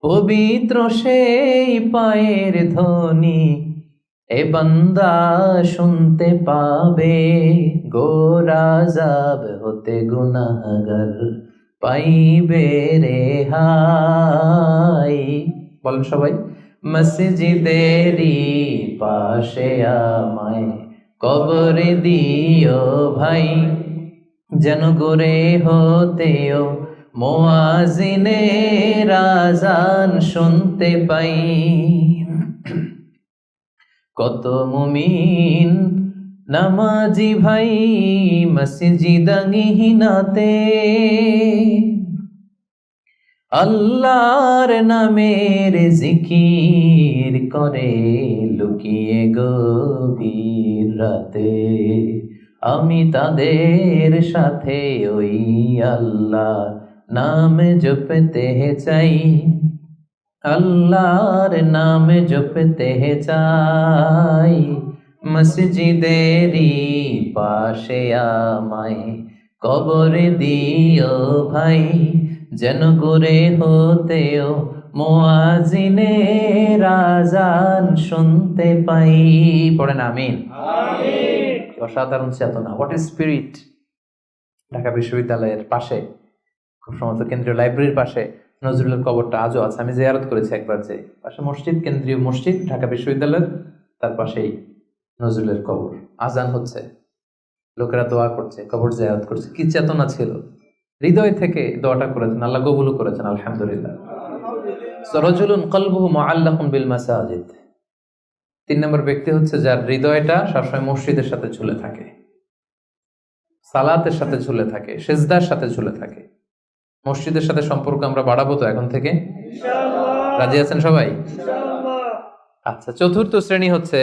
পবিত্র সেই পায়ের ধ্বনি এ বান্দা শুনতে পাবে, গোরাজাব হতে গুনাহগার পাইবে রেহাই। বলেন সবাই, মসজিদেরই পাশে আমায় কবর দিও ভাই, যেন গোরে হতেও মুয়াজ্জিনের আযান শুনতে পাই। কত মুমিন নামাজি ভাই মসজিদাঙ্গিনাতে আল্লাহর নামের জিকির করে লুকিয়ে গভীর রাতে। আমি তাদের সাথে ওই আল্লাহ নাম জপতে চাই, আল্লাহর নাম জপতে চাই। মসজিদেরই পাশে আমায় কবর দিও ভাই, যেন করে হতেও মুয়াজ্জিনের আযান শুনতে পাই। পড়েন আমিন। অসাধারণ চেতনা, হোয়াট ইজ স্পিরিট। ঢাকা বিশ্ববিদ্যালয়ের পাশে, খুব সম্ভবত কেন্দ্রীয় লাইব্রেরির পাশে নজরুলের কবরটা আজও আছে। আমি জিয়ারত করেছি একবার, যে পাশে মসজিদ, কেন্দ্রীয় মসজিদ ঢাকা বিশ্ববিদ্যালয়ের, তার পাশেই নজরুলের কবর। আজান হচ্ছে, লোকেরা দোয়া করছে, কবর জিয়ারত করছে। কি চেতনা ছিল, হৃদয় থেকে দোয়াটা করেছেন, আল্লাহ কবুল করেছেন, আলহামদুলিল্লাহ। রাজুলুন কলবুহু মুআল্লাকুন বিল মাসাজিদ। 3 নম্বর ব্যক্তি হচ্ছে যার হৃদয়টা সবসময় মসজিদের সাথে ঝুলে থাকে, সালাতের সাথে ঝুলে থাকে, সিজদার সাথে ঝুলে থাকে। মসজিদের সাথে সম্পর্ক আমরা বাড়াবো তো এখন থেকে, ইনশাআল্লাহ। রাজি আছেন সবাই? ইনশাআল্লাহ। আচ্ছা, চতুর্থ শ্রেণী হচ্ছে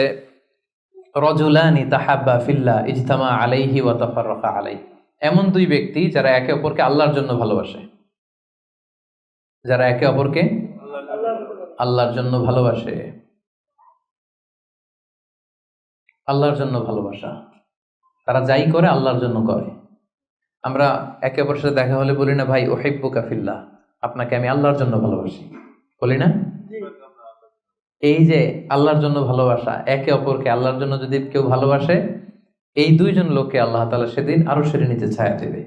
রাজুলানি তাহাব্বা ফিল্লাহ ইজতামা আলাইহি ওয়া তাফাররাকা আলাইহি। এমন 2 ব্যক্তি যারা একে অপরকে আল্লাহর জন্য ভালোবাসে, যারা একে অপরকে আল্লাহর জন্য ভালোবাসে। আল্লাহর জন্য ভালোবাসা, তারা যাই করে আল্লাহর জন্য করে। আমরা একে অপরের সাথে দেখা হলে বলি না, ভাই উহিব্বুকা ফিল্লাহ, আপনাকে আমি আল্লাহর জন্য ভালোবাসি, বলি না? এই যে আল্লাহর জন্য ভালোবাসা, একে অপরকে আল্লাহর জন্য যদি কেউ ভালোবাসে, এই 2 জন লোককে আল্লাহ তাআলা সেদিন আরশের নিচে ছায়া দেবে।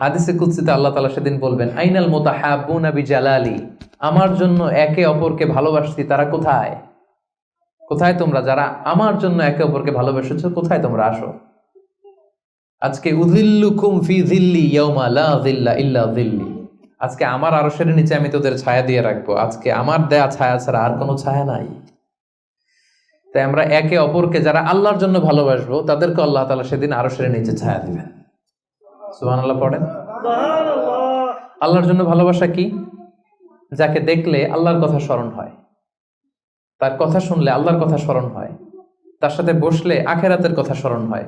হাদিসে কুদসিতে আল্লাহ তাআলা সেদিন বলবেন, আইনাল মুতাহাব্বুনা বিজালালি, আমার জন্য একে অপরকে ভালোবাসছি তারা কোথায়? কোথায় তোমরা যারা আমার জন্য একে অপরকে ভালোবেসেছো, কোথায় তোমরা আসো? আজকে উযিল্লুকুম ফি যিল্লি ইয়াওমা লা যিল্লা ইল্লা যিল্লি, আজকে আমার আরশের নিচে আমি তোদের ছায়া দিয়ে রাখবো, আজকে আমার দেয়া ছায়া ছাড়া আর কোনো ছায়া নাই। তাই আমরা একে অপরকে যারা আল্লাহর জন্য ভালোবাসবো, তাদেরকে আল্লাহ তাআলা সেদিন আরশের নিচে ছায়া দিবেন। সুবহানাল্লাহ পড়েন। সুবহানাল্লাহ। আল্লাহর জন্য ভালোবাসা কি? যাকে দেখলে আল্লাহর কথা স্মরণ হয়, তার কথা শুনলে আল্লাহর কথা স্মরণ হয়, তার সাথে বসলে আখিরাতের কথা স্মরণ হয়,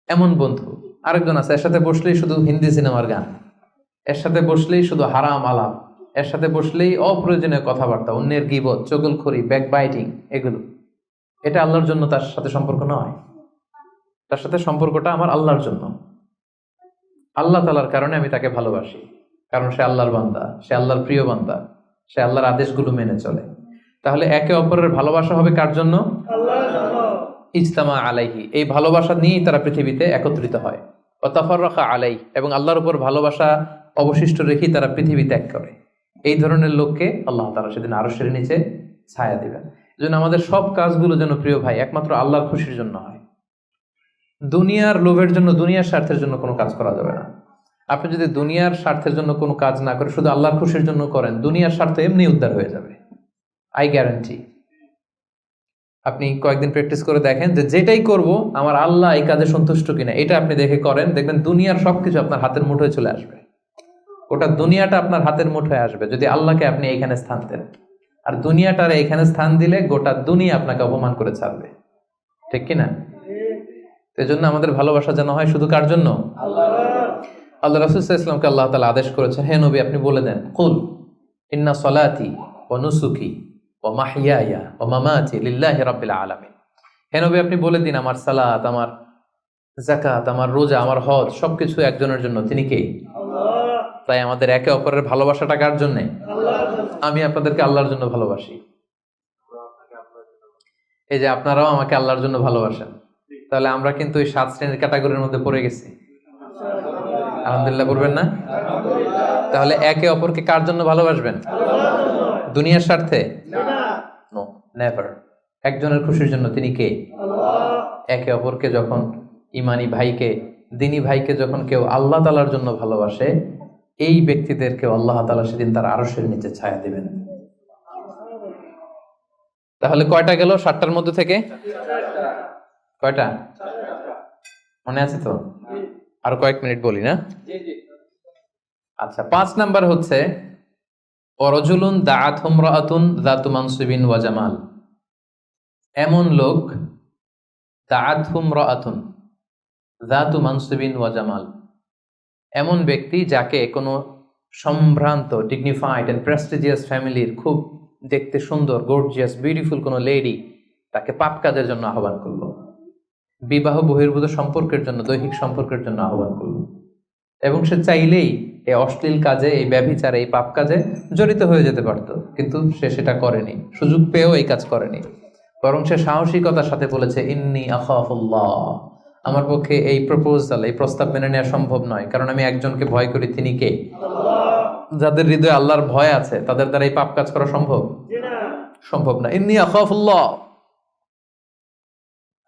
এমন বন্ধু। আরেকজন আছে, এর সাথে বসলেই শুধু হিন্দি সিনেমার গান, এর সাথে বসলেই শুধু হারাম আলাপ, এর সাথে বসলেই অপ্রয়োজনীয় কথাবার্তা, অন্যের গীবত, চগলখড়ি, ব্যাকবাইটিং, এগুলো। এটা আল্লাহর জন্য তার সাথে সম্পর্ক নয়। তার সাথে সম্পর্কটা আমার আল্লাহর জন্য, আল্লাহ তাআলার কারণে আমি তাকে ভালোবাসি, কারণ সে আল্লাহর বান্দা, সে আল্লাহর প্রিয় বান্দা, সে আল্লাহর আদেশগুলো মেনে চলে। তাহলে একে অপরের ভালোবাসা হবে কার জন্য? আল্লাহর জন্য। ইজতামা আলাইহি, এই ভালোবাসা নিয়েই তারা পৃথিবীতে একত্রিত হয়। ওয়া তাফাররাকা আলাইহি, এবং আল্লাহর উপর ভালোবাসা অবশিষ্ট রেখেই তারা পৃথিবী ত্যাগ করে। এই ধরনের লোককে আল্লাহ তাআলা সেদিন আরশের নিচে ছায়া দিবেন। এজন্য আমাদের সব কাজগুলো যেন প্রিয় ভাই একমাত্র আল্লাহর খুশির জন্য হয়। দুনিয়ার লোভের জন্য, দুনিয়ার স্বার্থের জন্য কোনো কাজ করা যাবে না। আপনি যদি দুনিয়ার স্বার্থের জন্য কোনো কাজ না করে শুধু আল্লাহর খুশির জন্য করেন, দুনিয়ার স্বার্থ এমনি উদ্ধার হয়ে যাবে, আই গ্যারান্টি। আপনি কয়েকদিন প্র্যাকটিস করে দেখেন যে যেটাই করব আমার আল্লাহ এই কাজে সন্তুষ্ট কিনা, এটা আপনি দেখে করেন, দেখবেন দুনিয়ার সবকিছু আপনার হাতের মুঠোয় চলে আসবে। ওটা দুনিয়াটা আপনার হাতের মুঠোয় আসবে যদি আল্লাহকে আপনি এইখানে স্থান দেন। আর দুনিয়াটার এইখানে স্থান দিলে গোটা দুনিয়া আপনাকে অপমান করে ছাড়বে, ঠিক কিনা? এজন্য আমাদের ভালোবাসা যেন হয় শুধু কার জন্য? আল্লাহ। আল্লাহ রাসূল সাল্লাল্লাহু আলাইহি ওয়াসাল্লামকে আল্লাহ তাআলা আদেশ করেছেন, হে নবী আপনি বলে দেন, কুল ইন্না সলাতি ওয়া নুসুকি ওয়া মাহইয়ায়া ওয়া মামাতি লিল্লাহি রাব্বিল আলামিন। হে নবী আপনি বলে দিন, আমার সালাত, আমার যাকাত, আমার রোজা, আমার হজ সবকিছু একজনের জন্য, তিনি কে? আল্লাহ। তাই আমাদের একে অপরের ভালোবাসাটা কার জন্যে? আমি আপনাদেরকে আল্লাহর জন্য ভালোবাসি। এই যে আপনারাও আমাকে আল্লাহর জন্য ভালোবাসেন, তাহলে আমরা কিন্তু ওই 7 শ্রেণীর ক্যাটাগরির মধ্যে পড়ে গেছি। আলহামদুলিল্লাহ বলবেন না? তাহলে একে অপরকে কার জন্য ভালোবাসবেন? দুনিয়ার স্বার্থে? No, never. একজনের খুশির জন্য। তিনি কে? একে অপরকে যখন ইমানি ভাইকে, দিনী ভাইকে যখন কেউ আল্লাহ তাআলার জন্য ভালোবাসে, এই ব্যক্তিদেরকে আল্লাহ তাআলা সেদিন তার আরশের নিচে ছায়া দিবেন। তাহলে কয়টা গেল 7টার মধ্যে থেকে? কয়টা মনে আছে তো? আর কয়েক মিনিট বলি না? আচ্ছা, 5 নাম্বার হচ্ছে ওয়ারাজুলুন দাআত ইমরাআতুন যাতু মানসিবিন ওয়া জামাল। এমন লোক, দাআত ইমরাআতুন যাতু মানসিবিন ওয়া জামাল, এমন ব্যক্তি যাকে কোনো সম্ভ্রান্ত, ডিগনিফাইড এন্ড প্রেস্টিজিয়াস ফ্যামিলির খুব দেখতে সুন্দর, গর্জিয়াস, বিউটিফুল কোনো লেডি তাকে পাপ কাজের জন্য আহ্বান করলো, বিবাহ বহির্ভূত সম্পর্কের জন্য, দৈহিক সম্পর্কের জন্য আহ্বান করলো, এবং সে চাইলেই এই অশ্লীল কাজে, এই ব্যভিচারে, এই পাপ কাজে জড়িত হয়ে যেতে পারত, কিন্তু সে সেটা করেনি। সুযোগ পেয়েও এই কাজ করেনি, বরং সে সাহসিকতার সাথে বলেছে ইন্নী আখাফুল্লাহ, আমার পক্ষে এই প্রপোজাল, এই প্রস্তাব মেনে নেওয়া সম্ভব নয়, কারণ আমি একজনকে ভয় করি। তিনি কে? যাদের হৃদয়ে আল্লাহর ভয় আছে তাদের দ্বারা এই পাপ কাজ করা সম্ভব? সম্ভব না। ইন্নী আখাফুল্লাহ,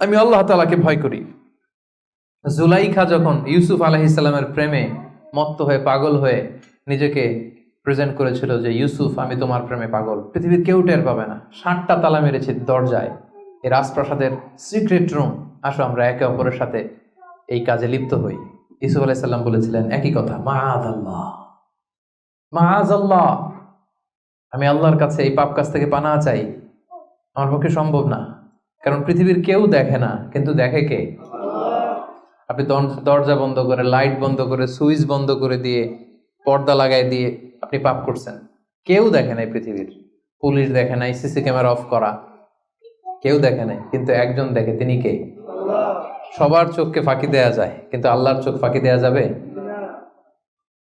আমি আল্লাহ তাআলাকে ভয় করি। জুলাইখা যখন ইউসুফ আলাইহিস সালামের প্রেমে মত্ত হয়ে, পাগল হয়ে নিজেকে প্রেজেন্ট করেছিল যে ইউসুফ, আমি তোমার প্রেমে পাগল, পৃথিবীর কেউ টের পাবে না, 7টা তালা মেরেছে দরজায়, এই রাজপ্রাসাদের সিক্রেট রুম, আসো আমরা একে অপরের সাথে এই কাজে লিপ্ত হই। ইউসুফ আলাইহিস সালাম বলেছিলেন একই কথা, মাআযাল্লাহ, মাআযাল্লাহ, আমি আল্লাহর কাছে এই পাপ কাজ থেকে পানাহ চাই, আমার পক্ষে সম্ভব না, কারণ পৃথিবীর কেউ দেখে না, কিন্তু দেখে কে? আপনি দরজা বন্ধ করে, লাইট বন্ধ করে, সুইচ বন্ধ করে দিয়ে, পর্দা লাগাই দিয়ে আপনি পাপ করছেন, কেউ দেখে নাই পৃথিবীর, পুলিশ দেখে নাই, সিসি ক্যামেরা অফ করা, কেউ দেখে নাই, কিন্তু একজন দেখে। তিনি কে? সবার চোখকে ফাঁকি দেয়া যায়, কিন্তু আল্লাহর চোখ ফাঁকি দেয়া যাবে?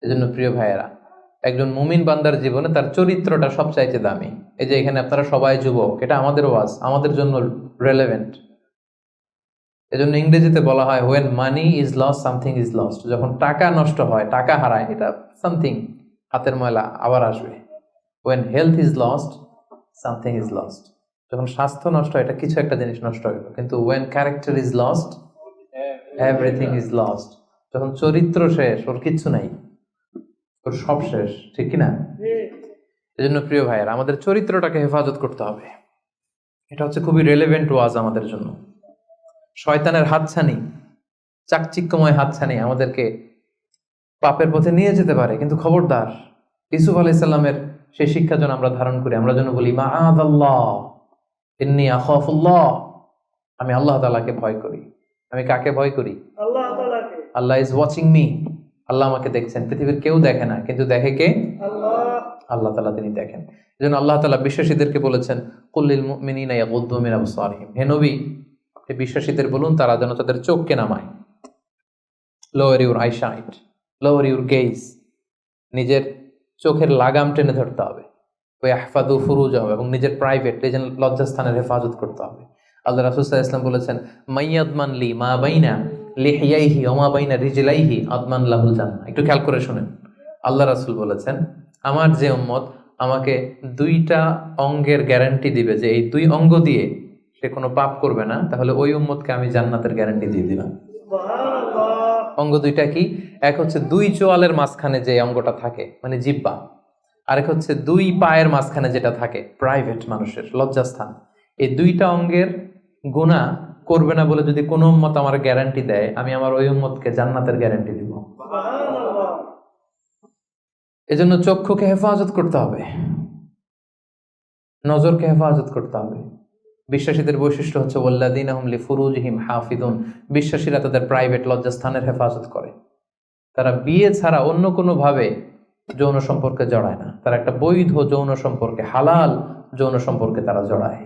এজন্য প্রিয় ভাইয়েরা, একজন মুমিন বান্দার জীবনে তার চরিত্রটা সবচাইতে দামি। এই যে এখানে আপনারা সবাই যুবক, এটা আমাদের ওয়াজ, আমাদের জন্য রেলেভেন্ট। এজন্য ইংরেজিতে বলা হয় when money is lost something is lost, যখন টাকা নষ্ট হয়, টাকা হারায়, এটা সামথিং, হাতের ময়লা আবার আসবে। when health is lost something is lost, যখন স্বাস্থ্য নষ্ট হয়, এটা কিছু একটা জিনিস নষ্ট হলো, কিন্তু when character is lost everything is lost, যখন চরিত্র শেষ, ওর কিচ্ছু নাই, ওর সব শেষ, ঠিক কিনা? এজন্য প্রিয় ভাইয়ের, আমাদের চরিত্রটাকে হেফাজত করতে হবে। এটা হচ্ছে খুবই রেলেভেন্ট ওয়াজ আমাদের জন্য। শয়তানের হাতছানি, চাকচিক্যময় হাতছানি আমাদেরকে পাপের পথে নিয়ে যেতে পারে, কিন্তু খবরদার, ইউসুফ আলাইহিস সালামের সেই শিক্ষা যেন আমরা ধারণ করি। আমরা যেন বলি মাআযাল্লাহ, ইন্নী আখাফুল্লাহ, আমি আল্লাহ তাআলাকে ভয় করি। আমি কাকে ভয় করি? আল্লাহ তাআলাকে। আল্লাহ ইজ ওয়াচিং মি, আল্লাহ আমাকে দেখছেন, পৃথিবীর কেউ দেখে না, কিন্তু দেখে কে? আল্লাহ তাআলা, তিনি দেখেন। এজন্য আল্লাহ তাআলা বিশ্বাসীদেরকে বলেছেন কুল্লিল মুমিনিনা ইয়াগুদ্দু মিন আবসারিহিম, হে নবী, বিশ্বাসীদের বলুন তারা যেন তাদের চোখকে নামায়। Lower your eyesight, lower your gauge, নিজের চোখের লাগাম টেনে ধরতে হবে। ওয়াহফাযু ফুরুজাহুম, এবং নিজের প্রাইভেট, নিজের লজ্জাস্থানের হেফাজত করতে হবে। আল্লাহ রাসূল সাল্লাল্লাহু আলাইহি ওয়াসাল্লাম বলেছেন মাইয়াদমান লি মা বাইনা লিহিয়াইহি ওয়া মা বাইনা রিজলাইহি আদমান লাহুল জান্নাহ। একটু খেয়াল করে শুনেন, আল্লাহ রাসূল বলেছেন আমার যে উম্মত আমাকে 2টা অঙ্গের গ্যারান্টি দিবে যে এই 2 অঙ্গ দিয়ে সে কোনো পাপ করবে না, তাহলে ওই উম্মতকে আমি জান্নাতের গ্যারান্টি দিয়ে দিলাম। অঙ্গ 2টা কি? এক হচ্ছে 2 চোয়ালের মাঝখানে যে অঙ্গটা থাকে, মানে জিহ্বা, আরেক হচ্ছে 2 পায়ের মাঝখানে যেটা থাকে, প্রাইভেট, মানুষের লজ্জাস্থান। এই 2টা অঙ্গের গুনাহ করবে না বলে যদি কোনো উম্মত আমার গ্যারান্টি দেয়, আমি আমার ওই উম্মতকে জান্নাতের গ্যারান্টি দিব। এজন্য চক্ষুকে হেফাজত করতে হবে, নজরকে হেফাজত করতে হবে। বিশ্বাসীদের বৈশিষ্ট্য হচ্ছে ওয়াল্লাযীনা হুম লিফুরুজিহিম হাফিজুন, বিশ্বাসীরা তাদের প্রাইভেট লজ্জাস্থানের হেফাজত করে। তারা বিয়ে ছাড়া অন্য কোনো ভাবে যৌন সম্পর্কে জড়ায় না, তারা একটা বৈধ যৌন সম্পর্কে, হালাল যৌন সম্পর্কে তারা জড়ায়।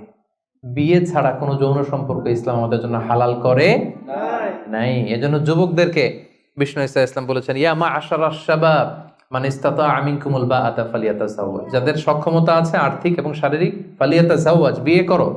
বিয়ে ছাড়া কোনো যৌন সম্পর্ক ইসলাম আমাদের জন্য হালাল করে নাই। এজন্য যুবকদেরকে বিষ্ণু ইসা ইসলাম বলেছেন ইয়া মাআশারাশ শাবাব মানে ইস্তাতা মিনকুমুল বাআতা ফালিয়াতাযাওয়াজ, যাদের সক্ষমতা আছে আর্থিক এবং শারীরিক, ফালিয়াতাযাওয়াজ, বিয়ে করো।